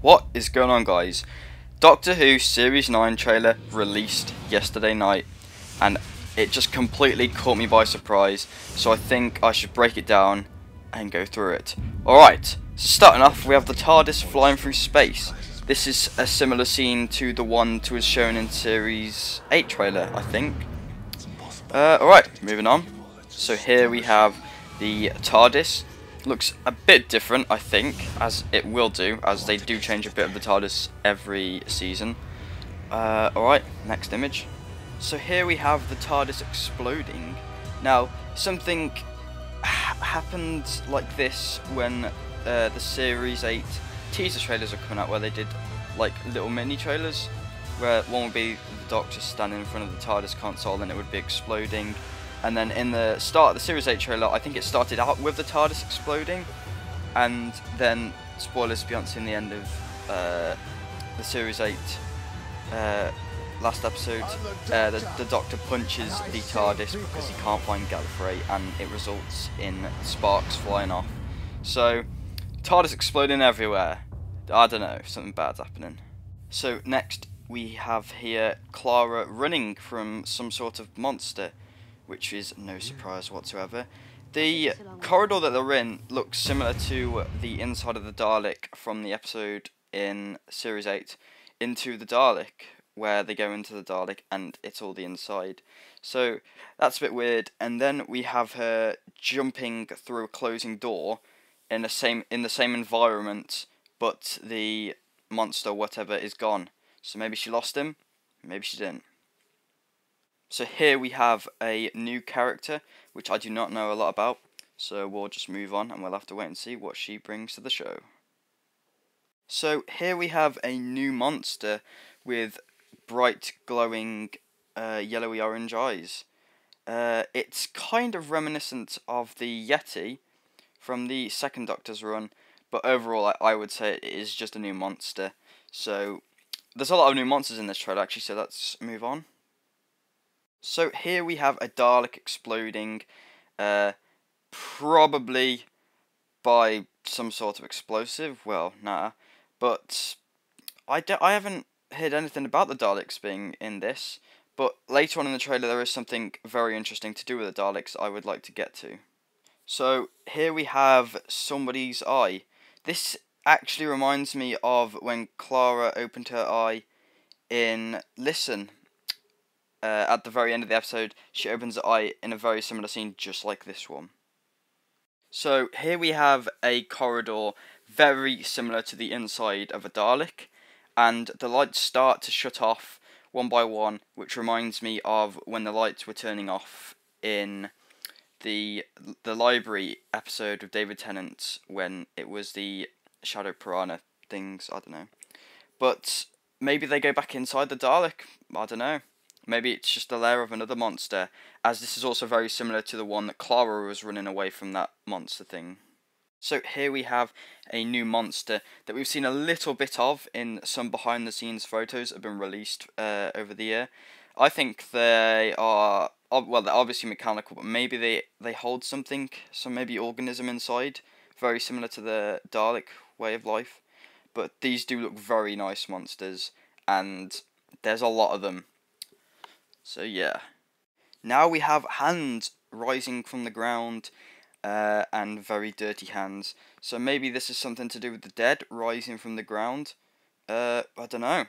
What is going on, guys? Doctor Who Series 9 trailer released yesterday night, and it just completely caught me by surprise, so I think I should break it down and go through it. Alright, so starting off, we have the TARDIS flying through space. This is a similar scene to the one that was shown in Series 8 trailer, I think. Alright, moving on. So here we have the TARDIS. Looks a bit different, I think, as it will do, as they do change a bit of the TARDIS every season. Alright, next image. So here we have the TARDIS exploding. Now, something happened like this when the Series 8 teaser trailers are coming out, where they did like little mini trailers, where one would be the Doctor standing in front of the TARDIS console and it would be exploding. And then in the start of the Series 8 trailer, I think it started out with the TARDIS exploding, and then, spoilers, Beyonce in the end of the Series 8 last episode, the Doctor punches the TARDIS because he can't find Gallifrey, and it results in sparks flying off. So, TARDIS exploding everywhere. I don't know, something bad's happening. So next we have here Clara running from some sort of monster, which is no surprise whatsoever. The corridor that they're in looks similar to the inside of the Dalek from the episode in Series 8, Into the Dalek, where they go into the Dalek and it's all the inside. So that's a bit weird. And then we have her jumping through a closing door in the same environment, but the monster, whatever, is gone. So maybe she lost him, maybe she didn't. So here we have a new character, which I do not know a lot about, so we'll just move on and we'll have to wait and see what she brings to the show. So here we have a new monster with bright glowing yellowy orange eyes. It's kind of reminiscent of the Yeti from the second Doctor's run, but overall I would say it is just a new monster. So there's a lot of new monsters in this trailer actually, so let's move on. So here we have a Dalek exploding, probably by some sort of explosive. Well, nah, but I haven't heard anything about the Daleks being in this. But later on in the trailer there is something very interesting to do with the Daleks I would like to get to. So here we have somebody's eye. This actually reminds me of when Clara opened her eye in Listen. At the very end of the episode, she opens her eye in a very similar scene, just like this one. So here we have a corridor very similar to the inside of a Dalek, and the lights start to shut off one by one, which reminds me of when the lights were turning off in the library episode of David Tennant, when it was the Shadow Piranha things, I don't know. But maybe they go back inside the Dalek, I don't know. Maybe it's just a lair of another monster, as this is also very similar to the one that Clara was running away from, that monster thing. So here we have a new monster that we've seen a little bit of in some behind the scenes photos that have been released over the year. I think they are, well, they're obviously mechanical, but maybe they hold something, some maybe organism inside, very similar to the Dalek way of life. But these do look very nice monsters, and there's a lot of them. So yeah. Now we have hands rising from the ground, and very dirty hands. So maybe this is something to do with the dead rising from the ground. I don't know.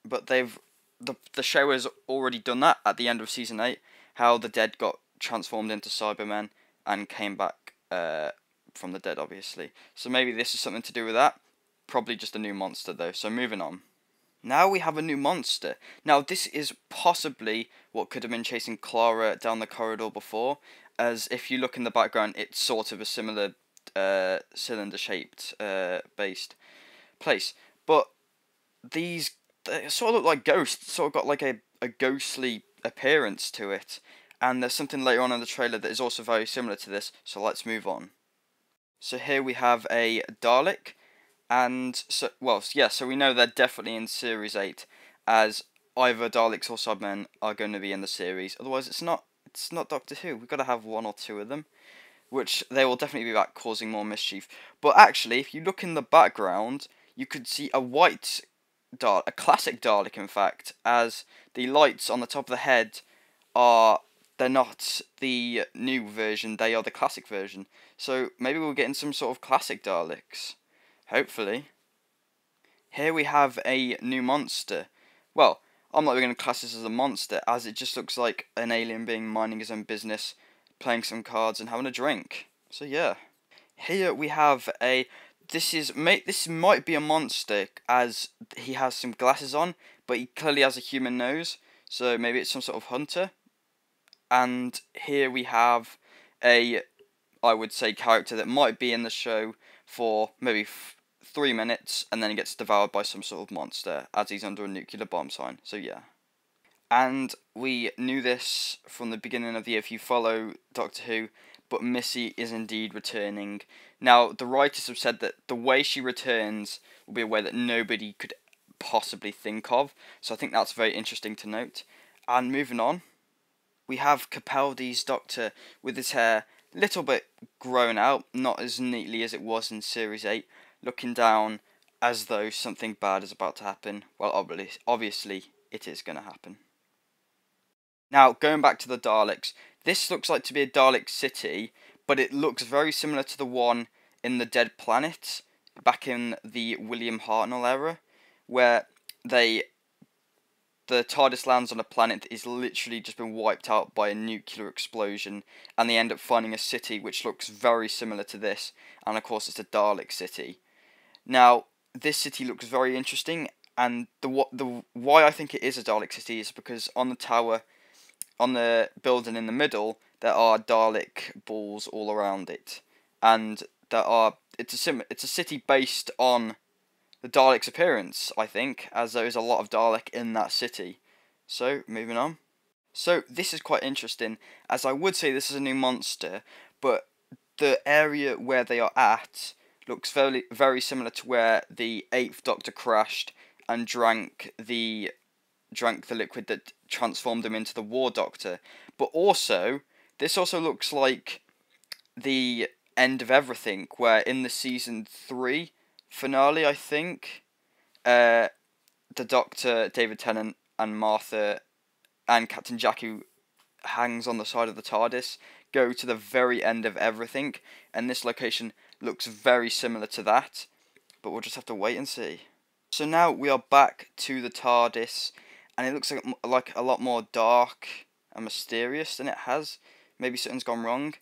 But the show has already done that at the end of season 8, how the dead got transformed into Cybermen and came back from the dead, obviously. So maybe this is something to do with that. Probably just a new monster though, so moving on. Now we have a new monster. Now this is possibly what could have been chasing Clara down the corridor before, as if you look in the background it's sort of a similar cylinder shaped based place. But these sort of look like ghosts, sort of got like a ghostly appearance to it. And there's something later on in the trailer that is also very similar to this, so let's move on. So here we have a Dalek. And so, well, yeah, so we know they're definitely in Series 8, as either Daleks or Cybermen are going to be in the series. Otherwise, it's not Doctor Who. We've got to have one or two of them, which they will definitely be back causing more mischief. But actually, if you look in the background, you could see a white Dalek, a classic Dalek, in fact, as the lights on the top of the head they're not the new version, they are the classic version. So maybe we're getting some sort of classic Daleks. Hopefully. Here we have a new monster. Well, I'm not going to class this as a monster, as it just looks like an alien being minding his own business, playing some cards and having a drink. So yeah. Here we have this might be a monster, as he has some glasses on, but he clearly has a human nose, so maybe it's some sort of hunter. And here we have I would say, character that might be in the show for maybe 3 minutes, and then he gets devoured by some sort of monster, as he's under a nuclear bomb sign, so yeah. And we knew this from the beginning of the year if you follow Doctor Who, but Missy is indeed returning. Now, the writers have said that the way she returns will be a way that nobody could possibly think of, so I think that's very interesting to note. And moving on, we have Capaldi's Doctor with his hair a little bit grown out, not as neatly as it was in Series 8, looking down as though something bad is about to happen. Well, obviously it is going to happen. Now, going back to the Daleks, this looks like to be a Dalek city, but it looks very similar to the one in the Dead Planet, back in the William Hartnell era, where the TARDIS lands on a planet that is literally just been wiped out by a nuclear explosion, and they end up finding a city which looks very similar to this, and of course it's a Dalek city. Now, this city looks very interesting, and the why I think it is a Dalek city is because on the tower, on the building in the middle, there are Dalek balls all around it, and it's a city based on the Dalek's appearance, I think, as there is a lot of Dalek in that city. So, moving on. So, this is quite interesting, as I would say this is a new monster, but the area where they are at looks very, very similar to where the 8th Doctor crashed and drank the liquid that transformed him into the War Doctor. But also, this also looks like the end of everything, where in the season 3 finale, I think, the Doctor, David Tennant, and Martha, and Captain Jack, who hangs on the side of the TARDIS, go to the very end of everything, and this location looks very similar to that, but we'll just have to wait and see. So now we are back to the TARDIS, and it looks like a lot more dark and mysterious than it has. Maybe something's gone wrong,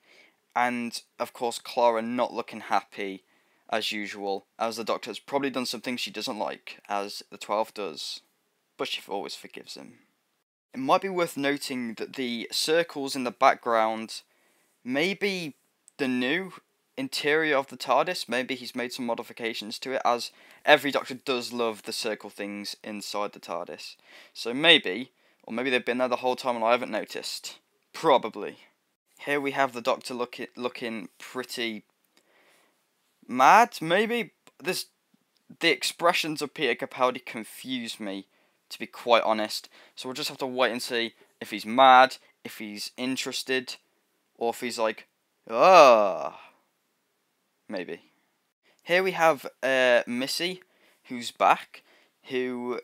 and of course Clara not looking happy as usual, as the Doctor has probably done something she doesn't like, as the 12th does, but she always forgives him. It might be worth noting that the circles in the background may be the new interior of the TARDIS. Maybe he's made some modifications to it, as every Doctor does love the circle things inside the TARDIS. So maybe, or maybe they've been there the whole time and I haven't noticed. Probably. Here we have the Doctor looking pretty mad, maybe. The expressions of Peter Capaldi confuse me, to be quite honest. So we'll just have to wait and see if he's mad, if he's interested, or if he's like, maybe. Here we have Missy, who's back, who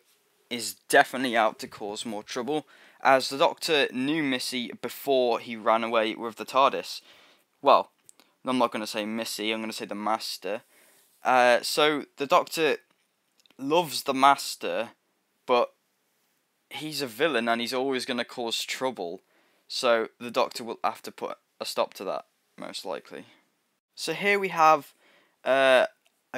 is definitely out to cause more trouble, as the Doctor knew Missy before he ran away with the TARDIS. Well, I'm not going to say Missy, I'm going to say the Master. So the Doctor loves the Master, but he's a villain and he's always going to cause trouble. So the Doctor will have to put a stop to that, most likely. So here we have a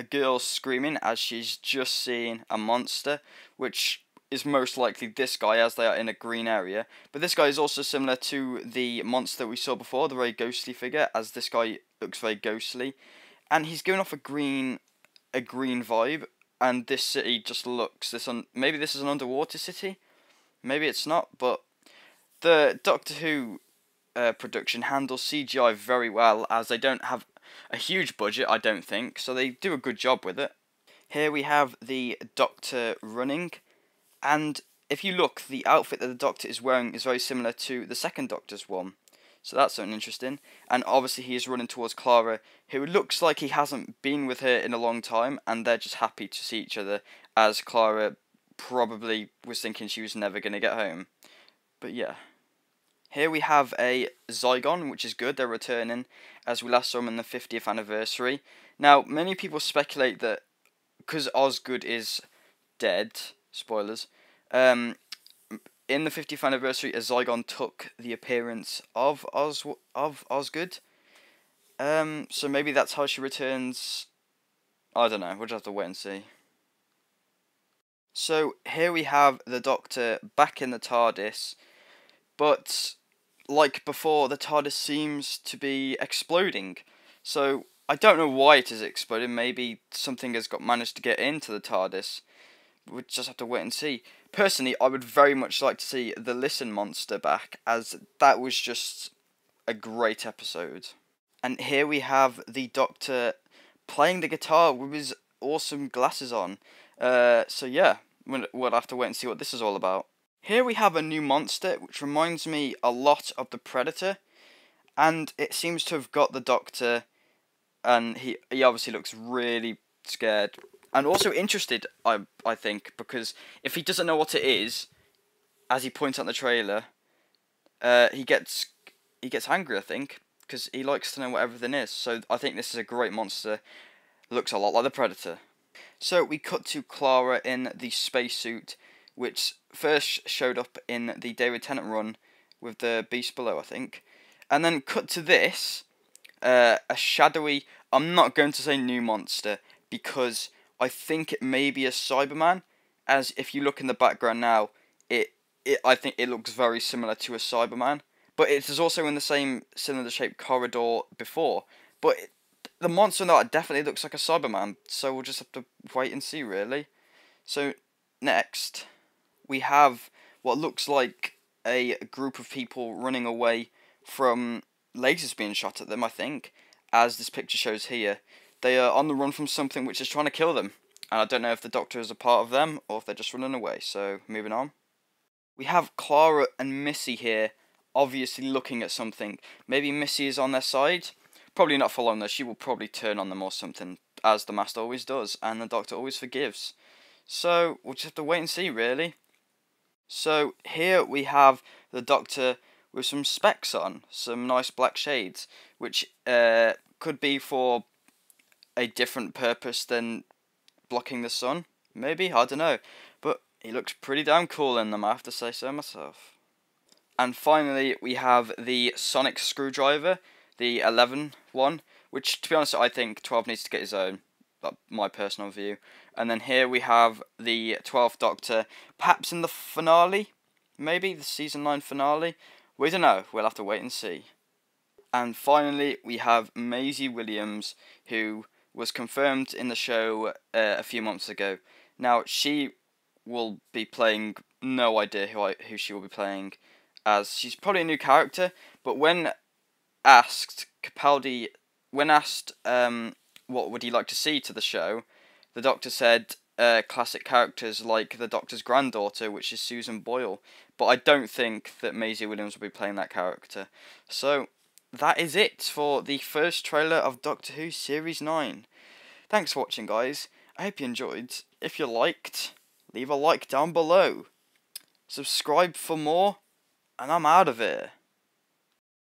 girl screaming as she's just seen a monster, which is most likely this guy, as they are in a green area. But this guy is also similar to the monster we saw before, the very ghostly figure, as this guy looks very ghostly. And he's giving off a green vibe, and this city just looks, maybe this is an underwater city? Maybe it's not, but the Doctor Who production handles CGI very well, as they don't have a huge budget, I don't think, so they do a good job with it. Here we have the Doctor running, and if you look, the outfit that the Doctor is wearing is very similar to the second Doctor's one. So that's something interesting. And obviously he is running towards Clara, who looks like he hasn't been with her in a long time, and they're just happy to see each other, as Clara probably was thinking she was never going to get home. But yeah. Here we have a Zygon, which is good, they're returning, as we last saw them in the 50th anniversary. Now, many people speculate that because Osgood is dead, spoilers, in the 50th anniversary, a Zygon took the appearance of Osgood. So maybe that's how she returns. I don't know, we'll just have to wait and see. So here we have the Doctor back in the TARDIS, but like before, the TARDIS seems to be exploding. So I don't know why it is exploding. Maybe something has managed to get into the TARDIS. We'll just have to wait and see. Personally, I would very much like to see the Listen Monster back, as that was just a great episode. And here we have the Doctor playing the guitar with his awesome glasses on. So yeah, we'll have to wait and see what this is all about. Here we have a new monster, which reminds me a lot of the Predator, and it seems to have got the Doctor, and he obviously looks really scared, and also interested, I think, because if he doesn't know what it is, as he points out in the trailer, he gets angry, I think, because he likes to know what everything is. So I think this is a great monster. Looks a lot like the Predator. So we cut to Clara in the spacesuit, which first showed up in the David Tennant run with the Beast Below, I think, and then cut to this, a shadowy, I'm not going to say new monster, because I think it may be a Cyberman, as if you look in the background now, I think it looks very similar to a Cyberman, but it is also in the same cylinder-shaped corridor before, but the monster in that definitely looks like a Cyberman, so we'll just have to wait and see, really. So, next, we have what looks like a group of people running away from lasers being shot at them, I think, as this picture shows here. They are on the run from something which is trying to kill them, and I don't know if the Doctor is a part of them, or if they're just running away, so moving on. We have Clara and Missy here, obviously looking at something. Maybe Missy is on their side. Probably not for long though, she will probably turn on them or something, as the Master always does, and the Doctor always forgives. So, we'll just have to wait and see, really. So, here we have the Doctor with some specs on, some nice black shades, which could be for a different purpose than blocking the sun, maybe, I don't know. But he looks pretty damn cool in them, I have to say so myself. And finally, we have the Sonic Screwdriver, the 11 one, which, to be honest, I think 12 needs to get his own. That's my personal view. And then here we have the 12th Doctor, perhaps in the finale, maybe, the Season 9 finale. We don't know, we'll have to wait and see. And finally, we have Maisie Williams, who was confirmed in the show a few months ago. Now, she will be playing, no idea who she will be playing, as she's probably a new character, but when asked, what would he like to see to the show, the Doctor said classic characters like the Doctor's granddaughter, which is Susan Boyle, but I don't think that Maisie Williams will be playing that character. So, that is it for the first trailer of Doctor Who Series 9. Thanks for watching, guys. I hope you enjoyed. If you liked, leave a like down below. Subscribe for more, and I'm out of here.